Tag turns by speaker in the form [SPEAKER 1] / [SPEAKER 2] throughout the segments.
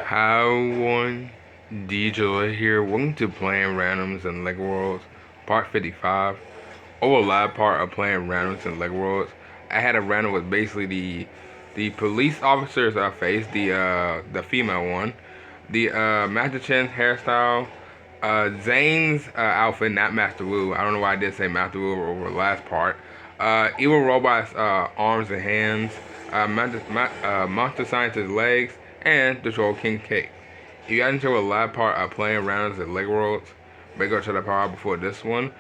[SPEAKER 1] How one DJ here. Welcome to playing randoms and Lego Worlds, part 55. Over the live part of playing randoms and Lego Worlds, I had a random with basically the police officer's face, the female one, the Master Chin's hairstyle, Zane's outfit, not Master Wu. I don't know why I did say Master Wu over the last part. Evil Robot's arms and hands, Monster Scientist's legs, and the Troll King Cake. If you got into a live part of playing randoms at Lego Worlds, better go check that part out before this one.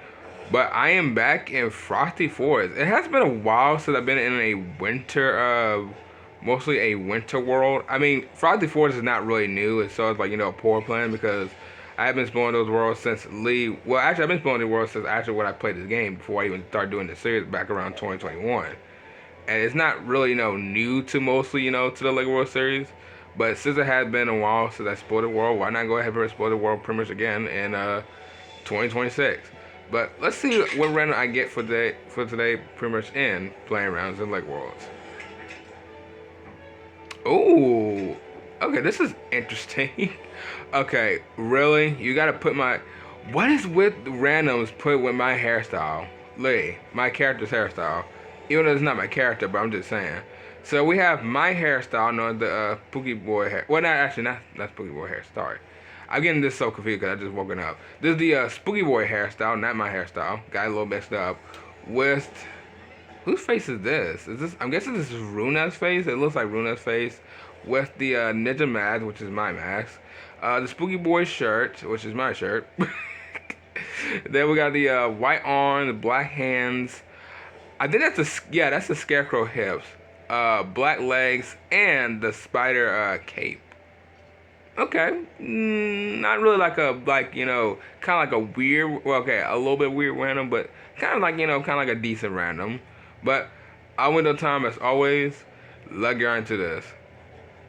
[SPEAKER 1] But I am back in Frosty Forest. It has been a while since I've been in a winter, mostly a winter world. I mean, Frosty Forest is not really new. It's sort of like, a poor plan because I have been exploring those worlds since Lee. Well, actually, I've been exploring the world since actually when I played this game before I even started doing the series back around 2021. And it's not really, new to mostly, to the Lego World series. But since it has been a while since I explored the world, why not go ahead and explore the world pretty much again in 2026? But let's see what random I get for today, pretty much in playing rounds in Lego Worlds. Oh, okay, this is interesting. Okay, really? You gotta put my... What is with randoms put with my hairstyle? Lee, my character's hairstyle. Even though it's not my character, but I'm just saying. So we have my hairstyle, known as the Spooky Boy hair. Well, not Spooky Boy hair. Sorry, I'm getting this so confused because I just woken up. This is the Spooky Boy hairstyle, not my hairstyle. Got a little mixed up. With whose face is this? Is this? I'm guessing this is Runa's face. It looks like Runa's face. With the Ninja mask, which is my mask. The Spooky Boy shirt, which is my shirt. Then we got the white arm, the black hands. I think that's the Scarecrow hips. Black legs, and the spider cape. Okay, not really like kind of like a weird, well, okay, a little bit weird random, but kind of like, kind of like a decent random. But I window time as always. Let's get into this.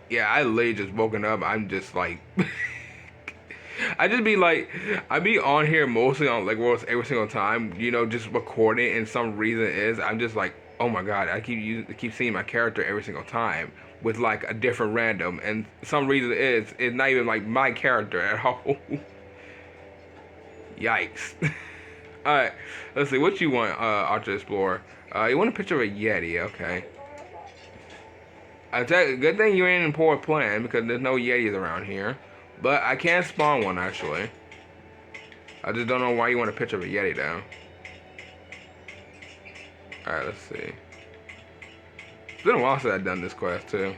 [SPEAKER 1] Yeah, I literally just woken up. I'm just like, I be on here mostly on like Worlds every single time, just recording, and some reason is I'm just like, oh my god, I keep seeing my character every single time with like a different random, and some reason it's not even like my character at all. Yikes. Alright, let's see, what you want, Archer Explorer? You want a picture of a Yeti, okay. I tell you, good thing you ain't in poor plan because there's no Yetis around here. But I can spawn one actually. I just don't know why you want a picture of a Yeti though. Alright, let's see. It's been a while since I've done this quest too.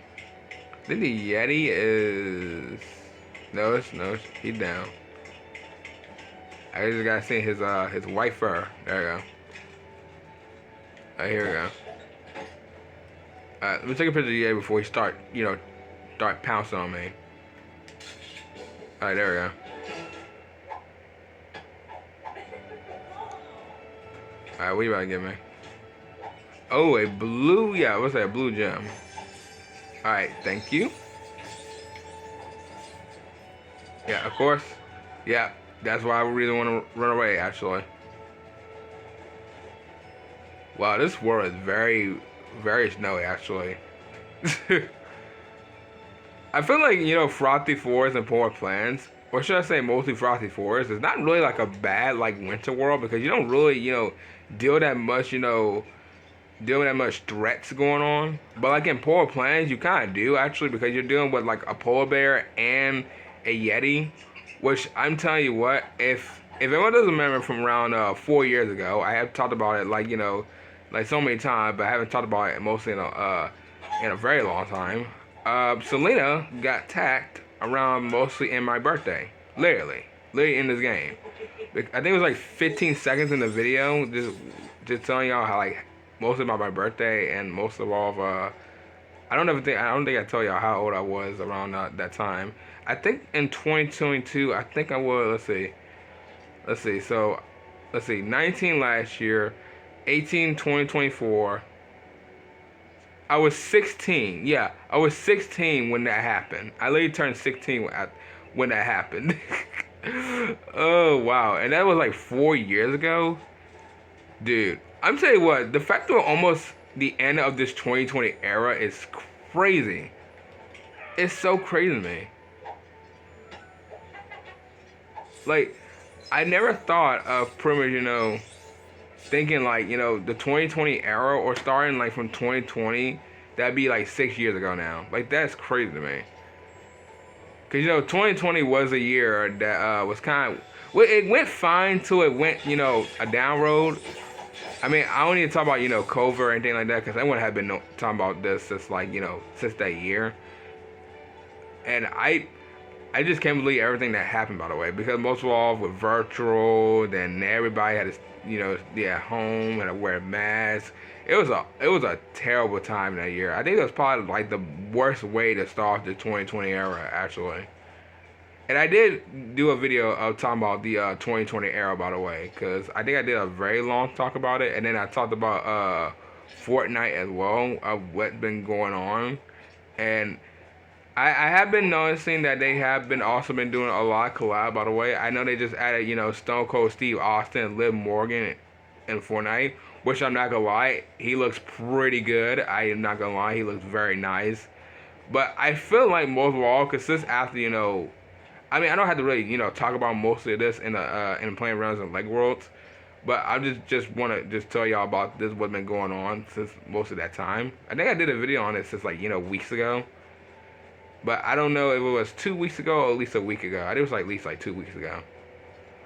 [SPEAKER 1] I think the Yeti is... No, he's down. I just gotta see his white fur. There we go. Alright, here we go. Alright, let me take a picture of the Yeti before he start pouncing on me. Alright, there we go. Alright, what you about to give me? Oh, a blue, yeah, what's that, a blue gem. Alright, thank you. Yeah, of course. Yeah, that's why I really want to run away, actually. Wow, this world is very, very snowy, actually. I feel like, Frosty Forest and Poor Plans, or should I say mostly Frosty Forest, is not really like a bad like winter world because you don't really, deal that much, deal with that much threats going on. But like in Poor Plans, you kind of do actually because you're dealing with like a polar bear and a Yeti, which I'm telling you what, if anyone doesn't remember from around 4 years ago, I have talked about it like, like so many times, but I haven't talked about it mostly in a very long time. Selena got attacked around mostly in my birthday. Literally in this game. I think it was like 15 seconds in the video, just telling y'all how like most about my birthday and most of all of I don't think I told y'all how old I was around that time. I think in 2022, I think I was. Let's see. So, let's see. 19 last year, 18 2024. I was 16. Yeah, I was 16 when that happened. I literally turned 16 when that happened. Oh, wow. And that was like 4 years ago? Dude, I'm telling you what, the fact that we're almost the end of this 2020 era is crazy. It's so crazy to me. like I never thought of pretty much, thinking like, the 2020 era or starting like from 2020, that'd be like 6 years ago now. Like that's crazy to me. Cause 2020 was a year that was kind of, well, it went fine till it went, a down road. I mean, I don't need to talk about, COVID or anything like that, because I wouldn't have been talking about this since like, since that year. And I just can't believe everything that happened, by the way, because most of all with virtual, then everybody had to, be at home, had to wear masks. It was a terrible time that year. I think it was probably like the worst way to start the 2020 era, actually. And I did do a video of talking about the 2020 era, by the way, because I think I did a very long talk about it, and then I talked about Fortnite as well, of what's been going on. And I have been noticing that they have been also been doing a lot of collab, by the way. I know they just added, Stone Cold Steve Austin and Liv Morgan in Fortnite, which I'm not gonna lie, he looks pretty good. I am not gonna lie, he looks very nice. But I feel like most of all, because this after, I mean, I don't have to really, talk about most of this in Playing Realms and Leg Worlds, but I just want to just tell y'all about this, what's been going on since most of that time. I think I did a video on it since like, weeks ago. But I don't know if it was 2 weeks ago or at least a week ago. I think it was like at least like 2 weeks ago.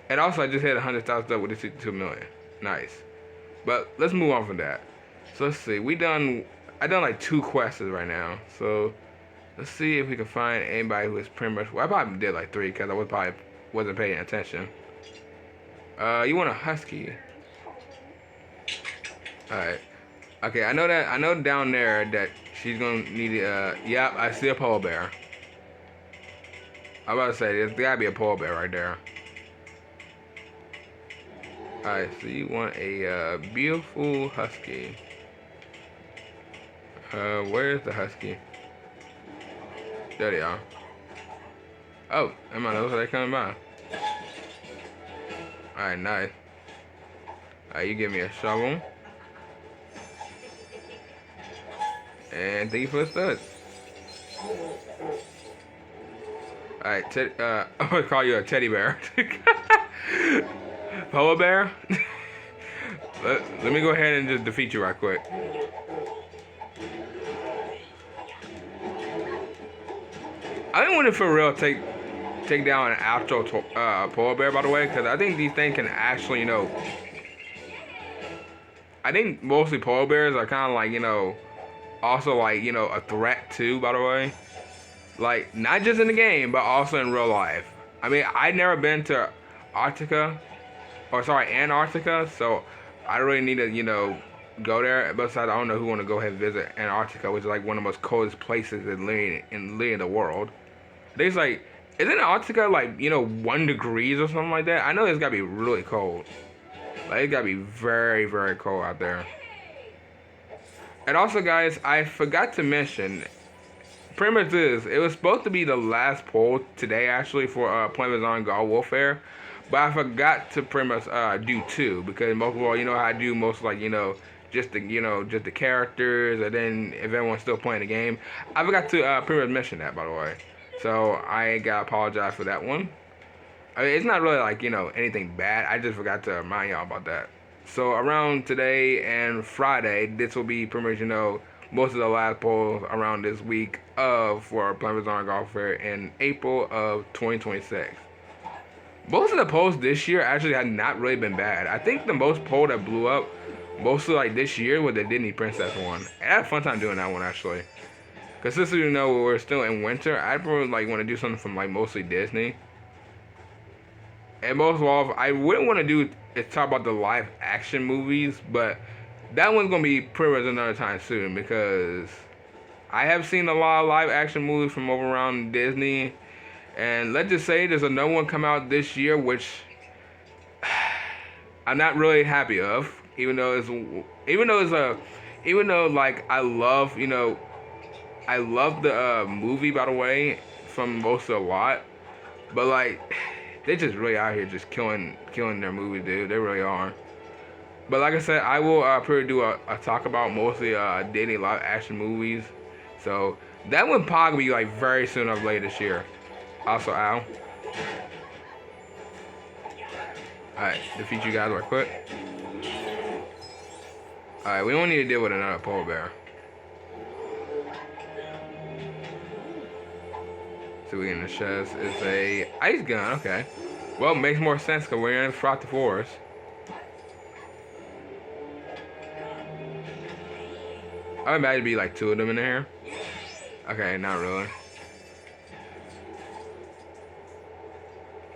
[SPEAKER 1] And also I just hit 100,000 up with this 2 million. Nice. But let's move on from that. So let's see. I done like 2 quests right now. So let's see if we can find anybody who is pretty much, well, I probably did like 3 because I probably wasn't paying attention. You want a husky? Alright. Okay, I know down there that she's gonna need yep, I see a polar bear. I'm about to say there's gotta be a polar bear right there. Alright, so you want a beautiful husky. Where's the husky? There they are. Oh, am I those are they coming by? Alright, nice. Alright, you give me a shovel. And thank you for the studs. Alright, I'm gonna call you a teddy bear. Polar bear? let me go ahead and just defeat you right quick. I didn't want to for real take down an actual polar bear, by the way, because I think these things can actually, I think mostly polar bears are kind of like, also like, a threat too, by the way. Like, not just in the game, but also in real life. I mean, I've never been to Antarctica, so I really need to, go there. Besides, I don't know who want to go ahead and visit Antarctica, which is like one of the most coldest places in the world. There's like, isn't Antarctica like, 1 degrees or something like that? I know it's gotta be really cold. Like, it's gotta be very, very cold out there. And also, guys, I forgot to mention, pretty much this, it was supposed to be the last poll today, actually, for Plants vs. Zombies Garden Warfare, but I forgot to pretty much do 2, because most of all, how I do most, like, just the characters, and then if everyone's still playing the game. I forgot to pretty much mention that, by the way. So, I gotta apologize for that one. I mean, it's not really, like, anything bad, I just forgot to remind y'all about that. So around today and Friday, this will be pretty much, most of the last polls around this week for Plants vs. Zombies Garden Warfare in April of 2026. Most of the polls this year actually have not really been bad. I think the most poll that blew up mostly like this year was the Disney Princess one. And I had a fun time doing that one actually. Cause since we're still in winter, I probably like want to do something from like mostly Disney. And most of all, I wouldn't want to do is talk about the live action movies, but that one's gonna be pretty much another time soon because I have seen a lot of live action movies from over around Disney, and let's just say there's another one come out this year which I'm not really happy of, even though like I love the movie, by the way, from most of the lot, but like they just really out here just killing their movies, dude. They really are. But like I said, I will probably do a talk about mostly Disney live action movies. So that one probably be like very soon or later this year. Also, Al. Alright, defeat you guys right quick. Alright, we don't need to deal with another polar bear. So we get in the chest. It's a ice gun, okay. Well, makes more sense because we're in frothy forest. I imagine it'd be like 2 of them in there. Okay, not really.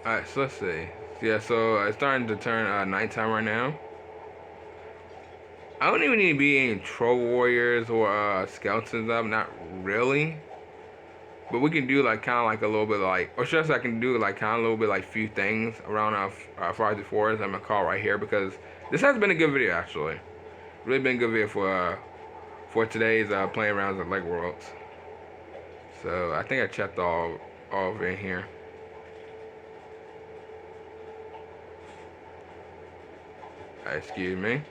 [SPEAKER 1] Alright, so let's see. Yeah, so it's starting to turn nighttime right now. I don't even need to be any troll warriors or skeletons up, not really. But we can do like kind of like a little bit like, or just I can do like kind of a little bit like few things around our Frosty Forest. I'm gonna call right here because this has been a good video actually. Really been a good video for today's playing around at Lake Worlds. So I think I checked all of it in here. Excuse me.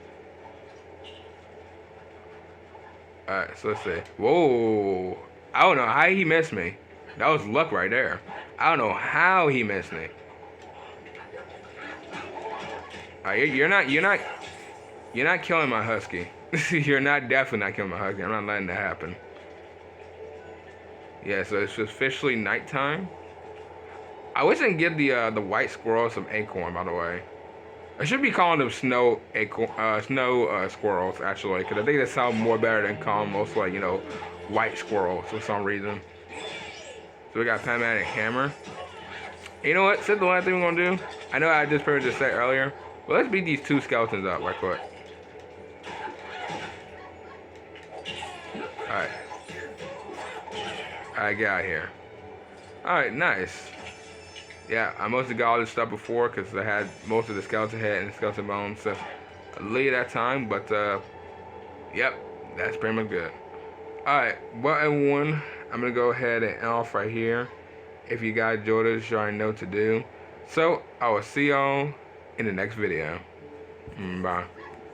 [SPEAKER 1] Alright, so let's see. Whoa. I don't know how he missed me. That was luck right there. I don't know how he missed me. Alright, you're not killing my husky. You're definitely not killing my husky. I'm not letting that happen. Yeah, so it's officially nighttime. I wish I could give the white squirrel some acorn, by the way. I should be calling them snow squirrels actually, because I think they sound more better than calling most like white squirrels for some reason. So we got Panmatic Hammer. You know what? Since the last thing we're gonna do, I know I just pretty much said earlier, but let's beat these 2 skeletons up right quick. Alright. Alright, get out of here. Alright, nice. Yeah, I mostly got all this stuff before because I had most of the skeleton head and the skeleton bones stuff late at that time, but yep, that's pretty much good. Alright, well everyone, I'm gonna go ahead and end off right here. If you guys enjoyed this, you already know what to do. So I will see y'all in the next video. Bye.